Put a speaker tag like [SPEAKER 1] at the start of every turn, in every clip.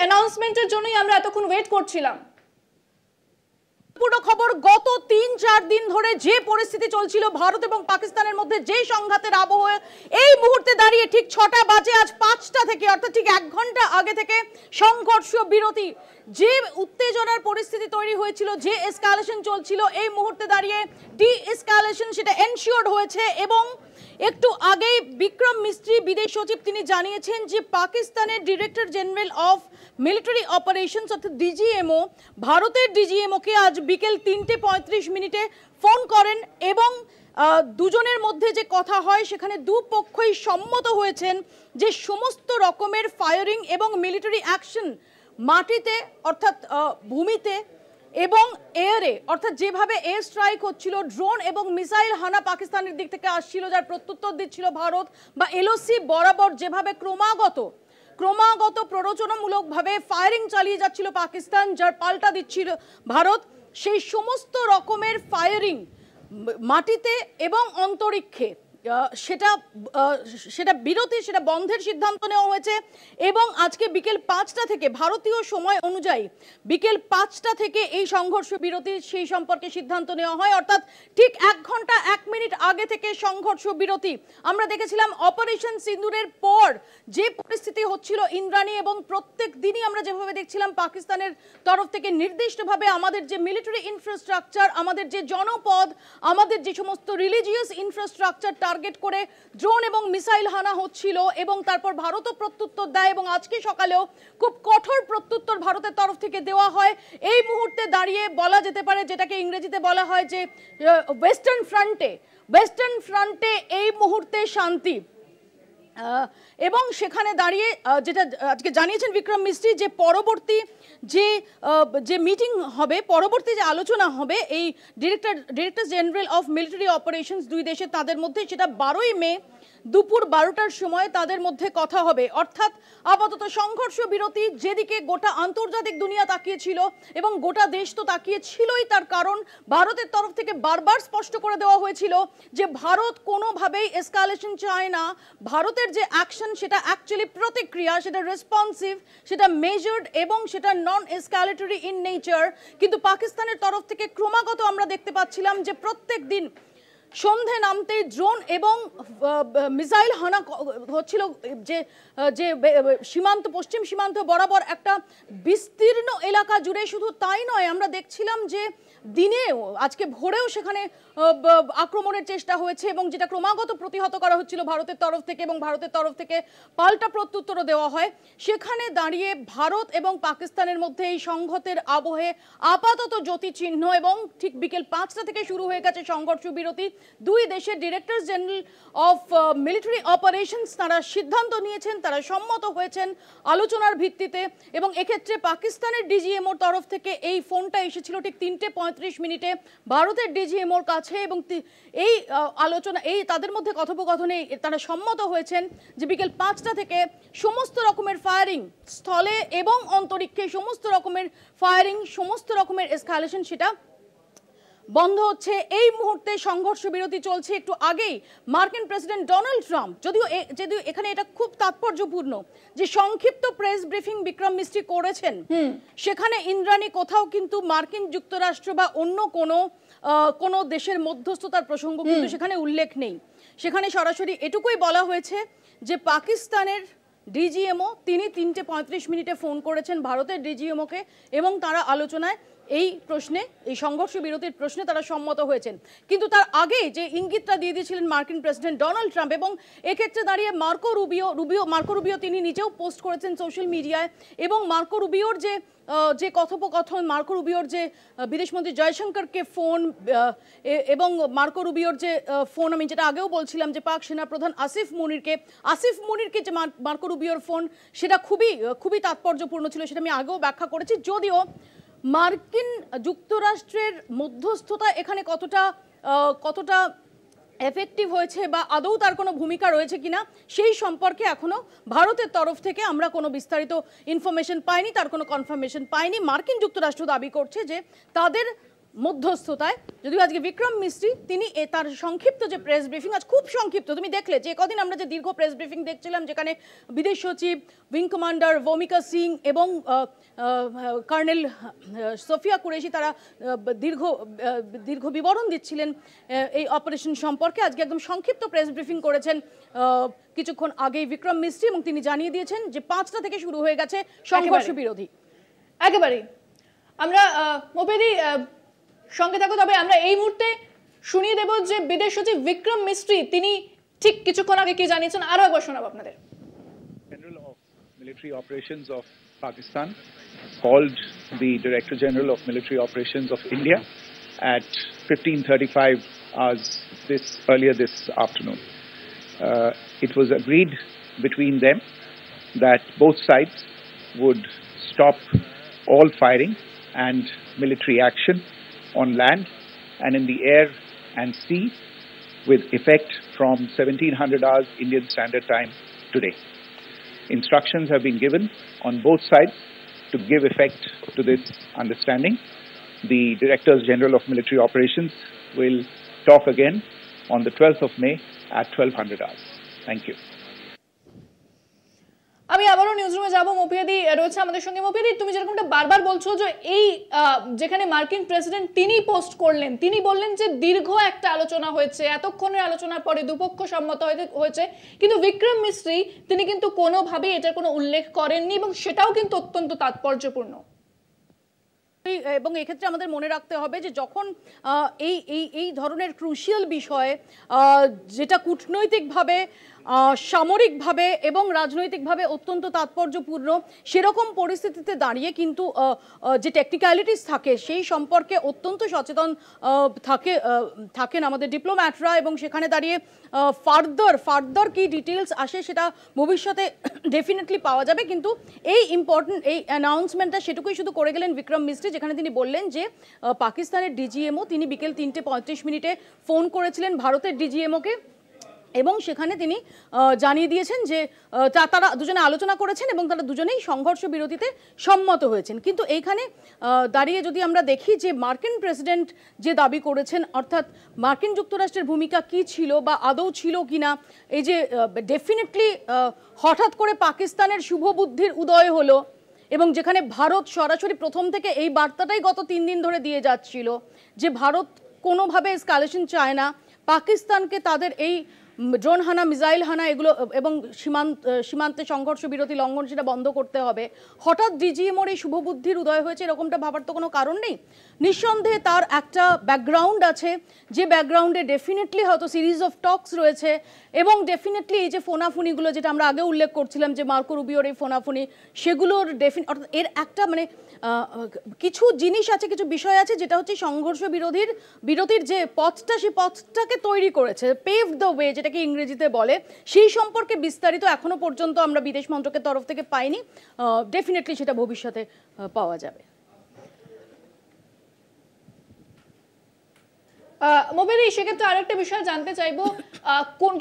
[SPEAKER 1] অ্যানাউন্সমেন্টের জন্যই আমরা এতক্ষণ ওয়েট করছিলাম।
[SPEAKER 2] পুরো খবর, গত ৩-৪ দিন ধরে যে পরিস্থিতি চলছিল ভারত এবং পাকিস্তানের মধ্যে, যে সংঘাতের আবহ, এই মুহূর্তে দাঁড়িয়ে ঠিক ৬টা বাজে আজ ৫টা থেকে, অর্থাৎ ঠিক ১ ঘন্টা আগে থেকে সংঘর্ষ বিরতি, যে উত্তেজনার পরিস্থিতি তৈরি হয়েছিল, যে এসকালেশন চলছিল, এই মুহূর্তে দাঁড়িয়ে ডি এসকালেশন সেটা এনশিওর্ড হয়েছে। এবং একটু আগেই বিক্রম মিস্ত্রি বিদেশ সচিব তিনি জানিয়েছেন যে পাকিস্তানের director general of military operations অর্থাৎ ডিজিএমও ভারতের ডিজিএমওকে আজ বিকেল ৩:৩৫ ফোন করেন এবং দুজনের মধ্যে যে কথা হয় সেখানে দুপক্ষই সম্মত হয়েছেন যে সমস্ত রকমের ফায়ারিং এবং মিলিটারি অ্যাকশন মাটিতে অর্থাৎ ভূমিতে এবং এয়ারে অর্থাৎ যেভাবে এয়ার স্ট্রাইক হচ্ছিল, ড্রোন এবং মিসাইল হানা পাকিস্তানের দিক থেকে আসছিল, যার প্রত্যুত্তর দিচ্ছিল ভারত, বা এলওসি বরাবর যেভাবে ক্রমাগত প্ররোচনামূলকভাবে ফায়ারিং চালিয়ে যাচ্ছিল পাকিস্তান, যার পাল্টা দিচ্ছিল ভারত, সেই সমস্ত রকমের ফায়ারিং মাটিতে এবং অন্তরিক্ষে সেটা বিরতি, সেটা বন্ধের সিদ্ধান্ত নেওয়া হয়েছে। এবং আজকে বিকেল ৫টা থেকে ভারতীয় সময় অনুযায়ী বিকেল ৫টা থেকে এই সংঘর্ষ বিরতি সেই সম্পর্কে সিদ্ধান্ত নেওয়া হয়, অর্থাৎ ঠিক ১ ঘন্টা ১ মিনিট আগে থেকে সংঘর্ষ বিরতি। আমরা দেখেছিলাম অপারেশন সিন্দুরের পর যে পরিস্থিতি হচ্ছিল ইন্দ্রাণী, এবং প্রত্যেক দিনই আমরা যেভাবে দেখছিলাম পাকিস্তানের তরফ থেকে নির্দিষ্টভাবে আমাদের যে মিলিটারি ইনফ্রাস্ট্রাকচার, আমাদের যে জনপদ, আমাদের যে সমস্ত রিলিজিয়াস ইনফ্রাস্ট্রাকচার টার্গেট করে ড্রোন এবং মিসাইল হানা হচ্ছিল, এবং তারপর ভারতও প্রত্যুত্তর দেয়, এবং আজকে সকালেও খুব কঠোর প্রত্যুত্তর ভারতের তরফ থেকে দেওয়া হয়। এই মুহূর্তে দাঁড়িয়ে বলা যেতে পারে, যেটাকে ইংরেজিতে বলা হয় যে ওয়েস্টার্ন ফ্রন্টে এই মুহূর্তে শান্তি। এবং সেখানে দাঁড়িয়ে যেটা আজকে জানিয়েছেন বিক্রম মিস্ত্রি যে পরবর্তী যে মিটিং হবে, পরবর্তী যে আলোচনা হবে এই director general of military operations দুই দেশে তাদের মধ্যে, সেটা 12ই মে দুপুর 12টার সময় তাদের মধ্যে কথা হবে। অর্থাৎ আপাতত সংঘর্ষ বিরতি, যেদিকে গোটা আন্তর্জাতিক দুনিয়া তাকিয়েছিল এবং গোটা দেশ তো তাকিয়েছিলই, তার কারণ ভারতের তরফ থেকে বারবার স্পষ্ট করে দেওয়া হয়েছিল যে ভারত কোনোভাবেই এসকালেশন চায় না। ভারতের যে অ্যাকশন সেটা অ্যাকচুয়ালি প্রতিক্রিয়া, সেটা রেসপন্সিভ, সেটা মেজার্ড এবং সেটা নন এসকালেটরি ইন নেচার। কিন্তু পাকিস্তানের তরফ থেকে ক্রমাগত আমরা দেখতে পাচ্ছিলাম যে প্রত্যেক দিন সন্ধে নামতে ড্রোন এবং মিসাইল হানা হচ্ছিল, যে সীমান্ত, পশ্চিম সীমান্ত বরাবর একটা বিস্তীর্ণ এলাকা জুড়ে। শুধু তাই নয়, আমরা দেখছিলাম যে দিনেও, আজকে ভোরেও সেখানে আক্রমণের চেষ্টা হয়েছে, এবং যেটা ক্রমাগত প্রতিহত করা হচ্ছিল ভারতের তরফ থেকে, এবং ভারতের তরফ থেকে পাল্টা প্রত্যুত্তরও দেওয়া হয়। সেখানে দাঁড়িয়ে ভারত এবং পাকিস্তানের মধ্যে এই সংঘাতের আবহে আপাতত জ্যোতিচিহ্ন, এবং ঠিক বিকেল 5টা থেকে শুরু হয়ে গেছে সংঘর্ষ বিরতি। দুই দেশের director general of military operations তারা সিদ্ধান্ত নিয়েছেন, তারা সম্মত হয়েছেন আলোচনার ভিত্তিতে। এবং এক্ষেত্রে পাকিস্তানের ডিজিএমওর তরফ থেকে এই ফোনটা এসেছিল ঠিক 3:35 ভারতের ডিজিএমওর কাছে, এবং এই আলোচনা, এই তাদের মধ্যে কথোপকথনে তারা সম্মত হয়েছেন যে বিকেল 5টা থেকে সমস্ত রকমের ফায়ারিং, স্থলে এবং অন্তরিক্ষে সমস্ত রকমের ফায়ারিং, সমস্ত রকমের এসকালেশন সেটা বন্ধ হচ্ছে। এই মুহূর্তে সংঘর্ষ বিরতি চলছে। একটু আগেই মার্কিন প্রেসিডেন্ট ডোনাল্ড ট্রাম্প, যদিও এখানে এটা খুব তাৎপর্যপূর্ণ যে সংক্ষিপ্ত প্রেস ব্রিফিং বিক্রম মিস্ত্রি করেছেন, সেখানে ইন্দ্রাণী কোথাও কিন্তু মার্কিন যুক্তরাষ্ট্র বা অন্য কোনো দেশের মধ্যস্থতার প্রসঙ্গ কিন্তু সেখানে উল্লেখ নেই। সেখানে সরাসরি এটুকুই বলা হয়েছে যে পাকিস্তানের ডিজিএমও তিনি 3:35 ফোন করেছেন ভারতের ডিজিএমওকে, এবং তারা আলোচনায় এই প্রশ্নে, এই সংঘর্ষ বিরতির প্রশ্নে তারা সম্মত হয়েছেন। কিন্তু তার আগে যে ইঙ্গিতটা দিয়ে দিয়েছিলেন মার্কিন প্রেসিডেন্ট ডোনাল্ড ট্রাম্প, এবং এক্ষেত্রে দাঁড়িয়ে মার্কো রুবিও তিনি নিজেও পোস্ট করেছেন সোশ্যাল মিডিয়ায়, এবং মার্কো রুবিওর যে কথোপকথন, মার্কো রুবিওর যে বিদেশমন্ত্রী জয়শঙ্করকে ফোন, এবং মার্কো রুবিওর যে ফোন, আমি যেটা আগেও বলছিলাম যে পাক সেনাপ্রধান আসিফ মুনিরকে যে মার্কো রুবিওর ফোন, সেটা খুবই তাৎপর্যপূর্ণ ছিল, সেটা আমি আগেও ব্যাখ্যা করেছি। যদিও মার্কিন যুক্তরাষ্ট্রের মধ্যস্থতা এখানে কতটা এফেক্টিভ হয়েছে বা আদৌ তার কোনো ভূমিকা রয়েছে কিনা সেই সম্পর্কে এখনো ভারতের তরফ থেকে আমরা কোনো বিস্তারিত ইনফরমেশন পাইনি, তার কোনো কনফার্মেশন পাইনি। মার্কিন যুক্তরাষ্ট্র দাবি করছে যে তাদের মধ্যস্থতায়, যদিও আজকে বিক্রম মিস্ত্রি তিনি তার সংক্ষিপ্ত যে প্রেস ব্রিফিং, আজ খুব সংক্ষিপ্ত, তুমি দেখলে যে কদিন আমরা যে দীর্ঘ প্রেস ব্রিফিং দেখছিলাম যেখানে বিদেশ সচিব, উইং কমান্ডার ভৌমিকা সিং এবং কর্নেল সোফিয়া কুরেশি তারা দীর্ঘ বিবরণ দিচ্ছিলেন এই অপারেশন সম্পর্কে। আজকে একদম সংক্ষিপ্ত প্রেস ব্রিফিং করেছেন কিছুক্ষণ আগেই বিক্রম মিস্ত্রি এবং তিনি জানিয়ে দিয়েছেন যে 5টা থেকে শুরু হয়ে গেছে সংঘর্ষ বিরোধী।
[SPEAKER 1] একেবারেই আমরা মোপেদি সঙ্গে থাকো, তবে আমরা এই মুহূর্তে শুনিয়ে দেব যে বিদেশ সচিব বিক্রম মিস্ত্রি তিনি ঠিক কিছুক্ষণ আগে কি জানিয়েছেন, আরো একবার শোনাবো আপনাদের।
[SPEAKER 3] General of Military Operations of Pakistan called the Director General of Military Operations of India at 15:35 hours earlier this afternoon. It was agreed between them that both sides would stop all firing and military action on land and in the air and sea with effect from 1700 hours Indian Standard Time today. Instructions have been given on both sides to give effect to this understanding. The Directors General of Military Operations will talk again on the 12th of May at 1200 hours. Thank you.
[SPEAKER 1] আমি আবারও নিউজরুমে যাব, মফিয়াদি রয়েছে আমাদের সঙ্গে। মফিয়াদি, তুমি যেরকমটা বারবার বলছো যে এই যেখানে মার্কিন প্রেসিডেন্ট তিনি পোস্ট করলেন, তিনি বললেন যে দীর্ঘ একটা আলোচনা হয়েছে, এতক্ষণের আলোচনার পরে দুপক্ষ সম্মত হয়েছে, কিন্তু বিক্রম মিস্ত্রি তিনি কিন্তু কোনোভাবেই এটার কোনো উল্লেখ করেননি এবং সেটাও কিন্তু অত্যন্ত তাৎপর্যপূর্ণ।
[SPEAKER 2] এবং এক্ষেত্রে আমাদের মনে রাখতে হবে যে যখন এই ধরনের ক্রুশিয়াল বিষয় যেটা কূটনৈতিকভাবে, সামরিকভাবে এবং রাজনৈতিকভাবে অত্যন্ত তাৎপর্যপূর্ণ, সেরকম পরিস্থিতিতে দাঁড়িয়ে কিন্তু যে টেকনিক্যালিটিস থাকে সেই সম্পর্কে অত্যন্ত সচেতন থাকেন আমাদের ডিপ্লোম্যাটরা এবং সেখানে দাঁড়িয়ে ফার্দার কি ডিটেলস আসে সেটা ভবিষ্যতে ডেফিনেটলি পাওয়া যাবে। কিন্তু এই ইম্পর্টেন্ট এই অ্যানাউন্সমেন্টটা সেটুকুই শুধু করে গেলেন বিক্রম মিস্ত্রি, যেখানে তিনি বললেন যে পাকিস্তানের ডিজিএমও তিনি বিকেল 3:35 ফোন করেছিলেন ভারতের ডিজিএমওকে এবং সেখানে তিনি জানিয়ে দিয়েছেন যে তারা দুজনে আলোচনা করেছেন এবং তারা দুজনেই সংঘর্ষ বিরতিতে সম্মত হয়েছেন। কিন্তু এইখানে দাঁড়িয়ে যদি আমরা দেখি যে মার্কিন প্রেসিডেন্ট যে দাবি করেছেন, অর্থাৎ মার্কিন যুক্তরাষ্ট্রের ভূমিকা কি ছিল বা আদৌ ছিল কিনা, এই যে ডেফিনেটলি হঠাৎ করে পাকিস্তানের শুভবুদ্ধির উদয় হলো এবং যেখানে ভারত সরাসরি প্রথম থেকে এই বার্তাটাই গত 3 দিন ধরে দিয়ে যাচ্ছিল যে ভারত কোনোভাবে এসকালেশন চায় না, পাকিস্তানকে তাদের এই ড্রোন হানা, মিসাইল হানা এগুলো এবং সীমান্তে সংঘর্ষ বিরতি লঙ্ঘন সেটা বন্ধ করতে হবে। হঠাৎ ডিজিএমওর এই শুভবুদ্ধির উদয় হয়েছে এরকমটা ভাবার তো কোনো কারণ নেই। নিঃসন্দেহে তার একটা ব্যাকগ্রাউন্ড আছে, যে ব্যাকগ্রাউন্ডে ডেফিনেটলি হয়তো সিরিজ অফ টক্স রয়েছে এবং ডেফিনেটলি এই যে ফোনাফুনিগুলো যেটা আমরা আগে উল্লেখ করছিলাম যে মার্কো রুবিওর এই ফোনাফুনি, সেগুলোর অর্থাৎ এর একটা মানে কিছু জিনিস আছে, কিছু বিষয় আছে যেটা হচ্ছে সংঘর্ষ বিরতির যে পথটা, সেই পথটাকে তৈরি করেছে, পেভ দ্য ওয়ে যেটাকে ইংরেজিতে বলে, সেই সম্পর্কে বিস্তারিত এখনো পর্যন্ত আমরা বিদেশ মন্ত্রকের তরফ থেকে পাইনি। ডেফিনেটলি সেটা ভবিষ্যতে পাওয়া যাবে।
[SPEAKER 1] মোবেদি, সেক্ষেত্রে আরেকটা বিষয় জানতে চাইবো,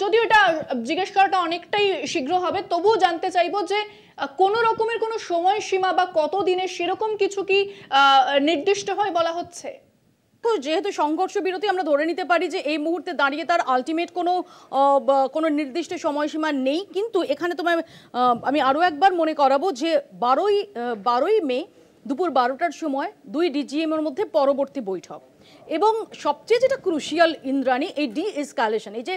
[SPEAKER 1] যদিও এটা জিজ্ঞেস করাটা অনেকটাই শীঘ্র হবে, তবুও জানতে চাইবো যে কোন রকমের কোনো সময়সীমা বা কতদিনের সেরকম কিছু কি নির্দিষ্ট হয় বলা হচ্ছে?
[SPEAKER 2] যেহেতু সংঘর্ষ বিরতি আমরা ধরে নিতে পারি যে এই মুহূর্তে দাঁড়িয়ে তার আলটিমেট কোনো নির্দিষ্ট সময়সীমা নেই, কিন্তু এখানে তোমায় আমি আরও একবার মনে করাবো যে 12ই মে দুপুর 12টার সময় 2 ডিজিএমের মধ্যে পরবর্তী বৈঠক এবং সবচেয়ে যেটা ক্রুশিয়াল ইন্দ্রাণী, এই ডিএসকালেশন, এই যে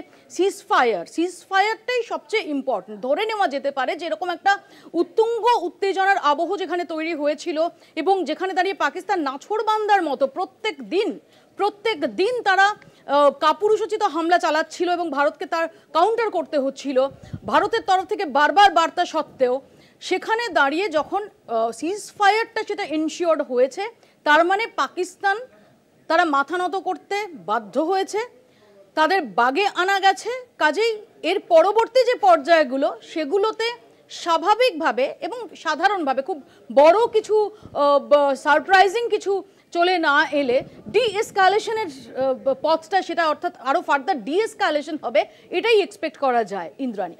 [SPEAKER 2] সিজফায়ারটাই সবচেয়ে ইম্পর্টেন্ট। ধরে নেওয়া যেতে পারে যে এরকম একটা উত্তুঙ্গ উত্তেজনার আবহ যেখানে তৈরি হয়েছিল এবং যেখানে দাঁড়িয়ে পাকিস্তান নাছোড়বান্দার মতো প্রত্যেক দিন তারা কাপুরুষোচিত হামলা চালাচ্ছিল এবং ভারতকে তার কাউন্টার করতে হচ্ছিল ভারতের তরফ থেকে বারবার বার্তা সত্ত্বেও, সেখানে দাঁড়িয়ে যখন সিজফায়ারটা সেটা ইনশিওর্ড হয়েছে, তার মানে পাকিস্তান তারা মাথা নত করতে বাধ্য হয়েছে, তাদের বাগে আনা গেছে। কাজেই এর পরবর্তী যে পর্যায়গুলো সেগুলোতে স্বাভাবিকভাবে এবং সাধারণভাবে খুব বড় কিছু সারপ্রাইজিং কিছু চলে না এলে ডিএসকালেশনের পথটা সেটা, অর্থাৎ আরও ফার্দার ডিএসকালেশন হবে, এটাই এক্সপেক্ট করা যায় ইন্দ্রাণী।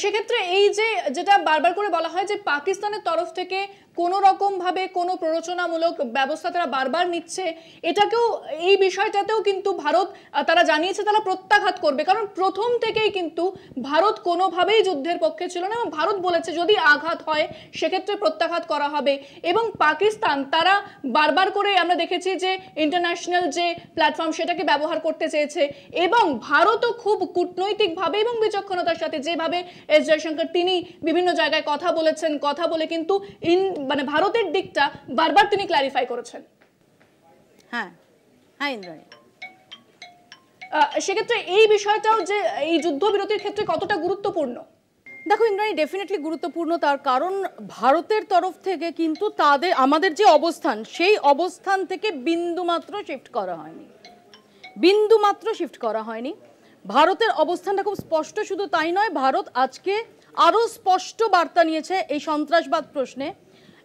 [SPEAKER 1] সেক্ষেত্রে এই যে যেটা বারবার করে বলা হয় যে পাকিস্তানের তরফ থেকে কোনো রকম ভাবে কোনো প্ররোচনামূলক ব্যবস্থা তারা বারবার নিচ্ছে, এটাকেও এই বিষয়টাতেও কিন্তু ভারত তারা জানিয়েছে তারা প্রত্যাঘাত করবে, কারণ প্রথম থেকেই কিন্তু ভারত কোনোভাবেই যুদ্ধের পক্ষে ছিল না এবং ভারত বলেছে যদি আঘাত হয় সেক্ষেত্রে প্রত্যাঘাত করা হবে। এবং পাকিস্তান তারা বারবার করে আমরা দেখেছি যে ইন্টারন্যাশনাল যে প্ল্যাটফর্ম সেটাকে ব্যবহার করতে চেয়েছে এবং ভারতও খুব কূটনৈতিকভাবে এবং বিচক্ষণতার সাথে যেভাবে এস জয়শঙ্কর তিনি বিভিন্ন জায়গায় কথা বলেছেন, কথা বলে কিন্তু মানে ভারতের দিকটা বারবার তিনি ক্ল্যারিফাই করেছেন।
[SPEAKER 2] হ্যাঁ হ্যাঁ ইন্দ্রাণী,
[SPEAKER 1] সেক্ষেত্রে এই বিষয়টাও যে এই যুদ্ধবিরতির ক্ষেত্রে কতটা গুরুত্বপূর্ণ?
[SPEAKER 2] দেখো ইন্দ্রাণী, ডেফিনেটলি গুরুত্বপূর্ণ, তার কারণ ভারতের তরফ থেকে কিন্তু আমাদের যে অবস্থান সেই অবস্থান থেকে বিন্দুমাত্র শিফট করা হয়নি, বিন্দুমাত্র শিফট করা হয়নি। ভারতের অবস্থানটা খুব স্পষ্ট, শুধু তাই নয়, ভারত আজকে আরও স্পষ্ট বার্তা নিয়েছে এই সন্ত্রাসবাদ প্রশ্নে।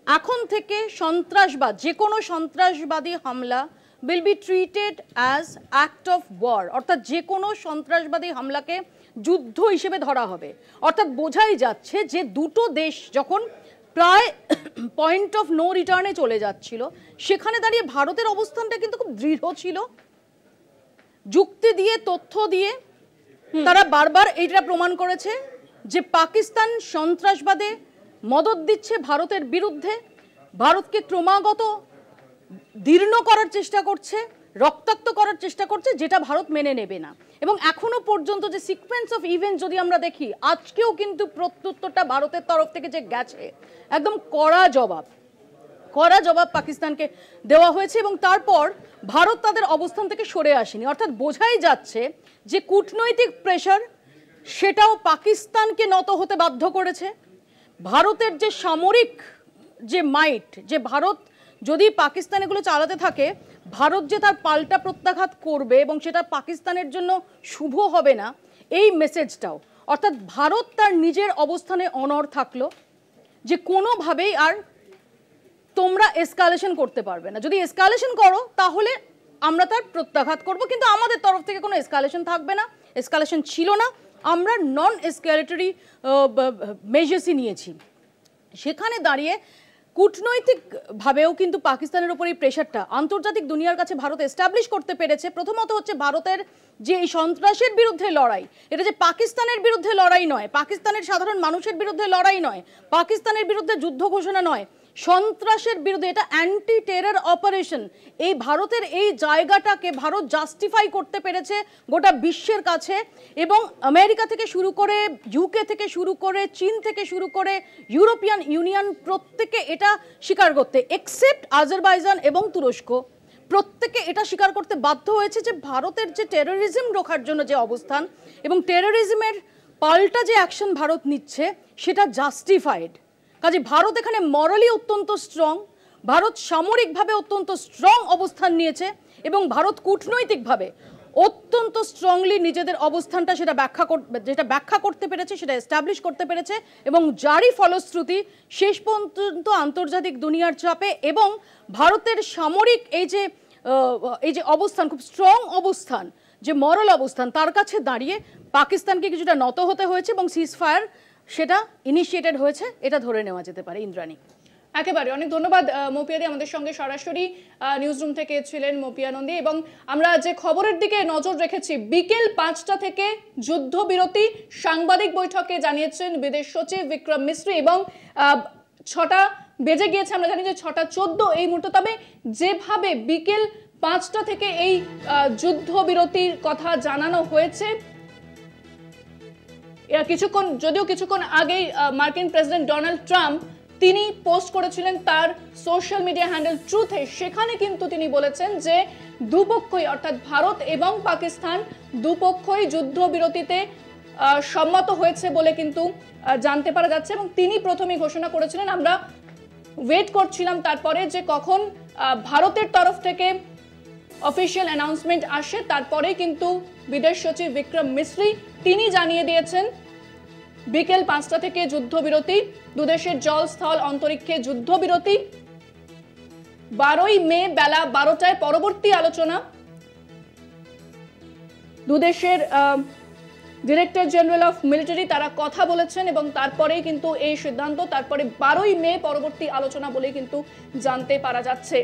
[SPEAKER 2] এখন থেকে সন্ত্রাসবাদ, যে কোনো সন্ত্রাসবাদী হামলা will be treated as act of war, অর্থাৎ যে কোনো সন্ত্রাসবাদী হামলাকে যুদ্ধ হিসেবে ধরা হবে। অর্থাৎ বোঝাই যাচ্ছে যে দুটো দেশ যখন প্রায় পয়েন্ট অফ নো রিটার্নে চলে যাচ্ছিল, সেখানে দাঁড়িয়ে ভারতের অবস্থানটা কিন্তু খুব দৃঢ় ছিল। যুক্তি দিয়ে, তথ্য দিয়ে তারা বারবার এইটা প্রমাণ করেছে যে পাকিস্তান সন্ত্রাসবাদে মদত দিচ্ছে ভারতের বিরুদ্ধে, ভারতকে ক্রমাগত দীর্ণ করার চেষ্টা করছে, রক্তাক্ত করার চেষ্টা করছে, যেটা ভারত মেনে নেবে না। এবং এখনো পর্যন্ত যে সিকোয়েন্স অফ ইভেন্ট যদি আমরা দেখি, আজকেও কিন্তু প্রত্যুত্তরটা ভারতের তরফ থেকে যে গেছে, একদম কড়া জবাব পাকিস্তানকে দেওয়া হয়েছে এবং তারপর ভারত তাদের অবস্থান থেকে সরে আসেনি। অর্থাৎ বোঝাই যাচ্ছে যে কূটনৈতিক প্রেশার সেটাও পাকিস্তানকে নত হতে বাধ্য করেছে। ভারতের যে সামরিক যে মাইট, যে ভারত যদি পাকিস্তান এগুলো চালাতে থাকে, ভারত যে তার পাল্টা প্রত্যাঘাত করবে এবং সেটা পাকিস্তানের জন্য শুভ হবে না, এই মেসেজটাও। অর্থাৎ ভারত তার নিজের অবস্থানে অনড় থাকলো যে কোনোভাবেই আর তোমরা এসকালেশন করতে পারবে না, যদি এসকালেশন করো তাহলে আমরা তার প্রত্যাঘাত করব, কিন্তু আমাদের তরফ থেকে কোনো এসকালেশন থাকবে না, এসকালেশন ছিল না, আমরা নন এসকালেটরি মেজার্সই নিয়েছি। সেখানে দাঁড়িয়ে কূটনৈতিকভাবেও কিন্তু পাকিস্তানের উপর এই প্রেশারটা আন্তর্জাতিক দুনিয়ার কাছে ভারত এস্টাবলিশ করতে পেরেছে। প্রথমত হচ্ছে ভারতের যে এই সন্ত্রাসের বিরুদ্ধে লড়াই, এটা যে পাকিস্তানের বিরুদ্ধে লড়াই নয়, পাকিস্তানের সাধারণ মানুষের বিরুদ্ধে লড়াই নয়, পাকিস্তানের বিরুদ্ধে যুদ্ধ ঘোষণা নয়, সন্ত্রাসের বিরুদ্ধে, এটা অ্যান্টি টেরর অপারেশন। এই ভারতের এই জায়গাটাকে ভারত জাস্টিফাই করতে পেরেছে গোটা বিশ্বের কাছে এবং আমেরিকা থেকে শুরু করে, ইউকে থেকে শুরু করে, চীন থেকে শুরু করে, ইউরোপিয়ান ইউনিয়ন প্রত্যেকে এটা স্বীকার করতে, এক্সেপ্ট আজারবাইজান এবং তুরস্ক, প্রত্যেকে এটা স্বীকার করতে বাধ্য হয়েছে যে ভারতের যে টেরোরিজম রোখার জন্য যে অবস্থান এবং টেরোরিজমের পাল্টা যে অ্যাকশন ভারত নিচ্ছে সেটা জাস্টিফাইড। কাজে ভারত এখানে মরালি অত্যন্ত স্ট্রং, ভারত সামরিকভাবে অত্যন্ত স্ট্রং অবস্থান নিয়েছে এবং ভারত কূটনৈতিকভাবে অত্যন্ত স্ট্রংলি নিজেদের অবস্থানটা যেটা ব্যাখ্যা করতে পেরেছে, সেটা এস্টাবলিশ করতে পেরেছে এবং যারই ফলশ্রুতি শেষ পর্যন্ত আন্তর্জাতিক দুনিয়ার চাপে এবং ভারতের সামরিক এই যে অবস্থান, খুব স্ট্রং অবস্থান, যে মরাল অবস্থান, তার কাছে দাঁড়িয়ে পাকিস্তানকে কিছুটা নত হতে হয়েছে এবং সিজফায়ার সেটা ইনিশিয়েটেড হয়েছে, এটা ধরে নেওয়া যেতে পারে। ইন্দ্রাণী,
[SPEAKER 1] একেবারে অনেক ধন্যবাদ মৌপিয়াদি, আমাদের সঙ্গে সরাসরি নিউজ রুম থেকে ছিলেন মৌপিয়া নন্দী। এবং আমরা যে খবরের দিকে নজর রেখেছি, বিকেল 5টা থেকে যুদ্ধবিরতি সাংবাদিক বৈঠকে জানিয়েছেন বিদেশ সচিব বিক্রম মিশ্রি এবং 6টা বেজে গিয়েছে, আমরা জানি যে 6:14 এই মুহূর্তে। তবে যেভাবে বিকেল 5টা থেকে এই যুদ্ধবিরতির কথা জানানো হয়েছে, কিছুক্ষণ আগেই মার্কিন প্রেসিডেন্ট ডোনাল্ড ট্রাম্প তিনি পোস্ট করেছিলেন তার সোশ্যাল মিডিয়া হ্যান্ডেল ট্রুথে, সেখানে কিন্তু তিনি বলেছেন যে দুপক্ষই অর্থাৎ ভারত এবং পাকিস্তান দুপক্ষই যুদ্ধবিরতিতে সম্মত হয়েছে বলে কিন্তু জানতে পারা যাচ্ছে এবং তিনি প্রথমেই ঘোষণা করেছিলেন। আমরা ওয়েট করছিলাম তারপরে যে কখন ভারতের তরফ থেকে অফিসিয়াল অ্যানাউন্সমেন্ট আসে, তারপরে কিন্তু বিদেশ সচিব বিক্রম মিশ্রি তিনি জানিয়ে দিয়েছেন বিকেল 5টা থেকে যুদ্ধবিরতি, দুদেশের জল স্থল অন্তরিক্ষে যুদ্ধবিরতি, 12ই মে বেলা 12টায় পরবর্তী আলোচনা। দুদেশের ডিরেক্টর জেনারেল অফ মিলিটারি তারা কথা বলেছেন এবং তারপরেই কিন্তু এই সিদ্ধান্ত, তারপরে 12ই মে পরবর্তী আলোচনা বলেই কিন্তু জানতে পারা যাচ্ছে।